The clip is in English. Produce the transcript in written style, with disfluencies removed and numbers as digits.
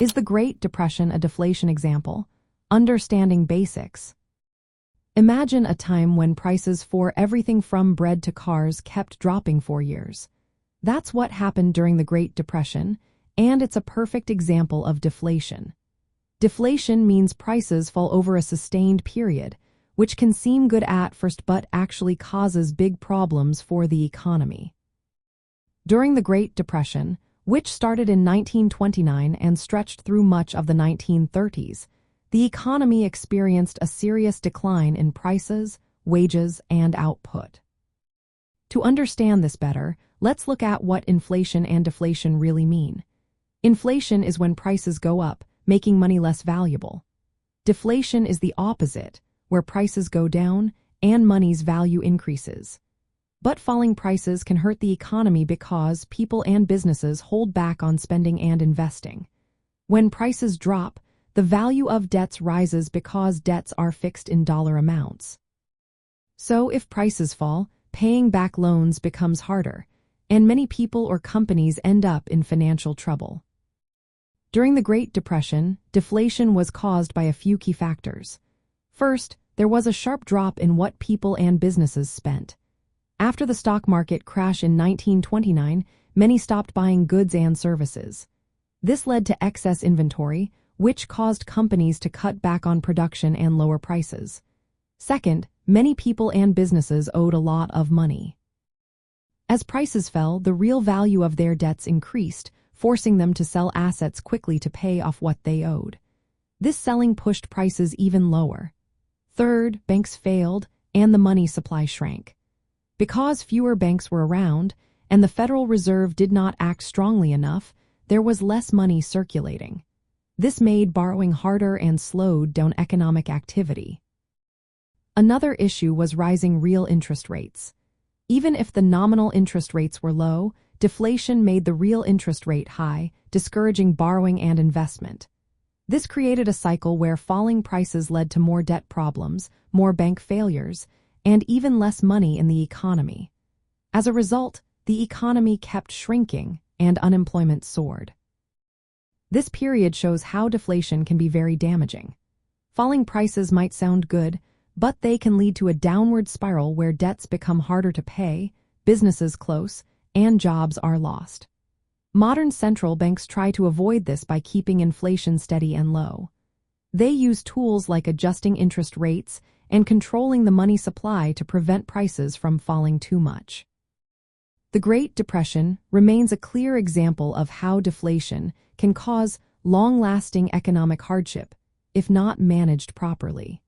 Is the Great Depression a deflation example? Understanding basics. Imagine a time when prices for everything from bread to cars kept dropping for years. That's what happened during the Great Depression, and it's a perfect example of deflation. Deflation means prices fall over a sustained period, which can seem good at first but actually causes big problems for the economy. During the Great Depression, which started in 1929 and stretched through much of the 1930s, the economy experienced a serious decline in prices, wages, and output. To understand this better, let's look at what inflation and deflation really mean. Inflation is when prices go up, making money less valuable. Deflation is the opposite, where prices go down and money's value increases. But falling prices can hurt the economy because people and businesses hold back on spending and investing. When prices drop, the value of debts rises because debts are fixed in dollar amounts. So if prices fall, paying back loans becomes harder, and many people or companies end up in financial trouble. During the Great Depression, deflation was caused by a few key factors. First, there was a sharp drop in what people and businesses spent. After the stock market crash in 1929, many stopped buying goods and services. This led to excess inventory, which caused companies to cut back on production and lower prices. Second, many people and businesses owed a lot of money. As prices fell, the real value of their debts increased, forcing them to sell assets quickly to pay off what they owed. This selling pushed prices even lower. Third, banks failed, and the money supply shrank. Because fewer banks were around, and the Federal Reserve did not act strongly enough, there was less money circulating. This made borrowing harder and slowed down economic activity. Another issue was rising real interest rates. Even if the nominal interest rates were low, deflation made the real interest rate high, discouraging borrowing and investment. This created a cycle where falling prices led to more debt problems, more bank failures, and even less money in the economy. As a result, the economy kept shrinking and unemployment soared. This period shows how deflation can be very damaging. Falling prices might sound good, but they can lead to a downward spiral where debts become harder to pay, businesses close, and jobs are lost. Modern central banks try to avoid this by keeping inflation steady and low. They use tools like adjusting interest rates and controlling the money supply to prevent prices from falling too much. The Great Depression remains a clear example of how deflation can cause long-lasting economic hardship if not managed properly.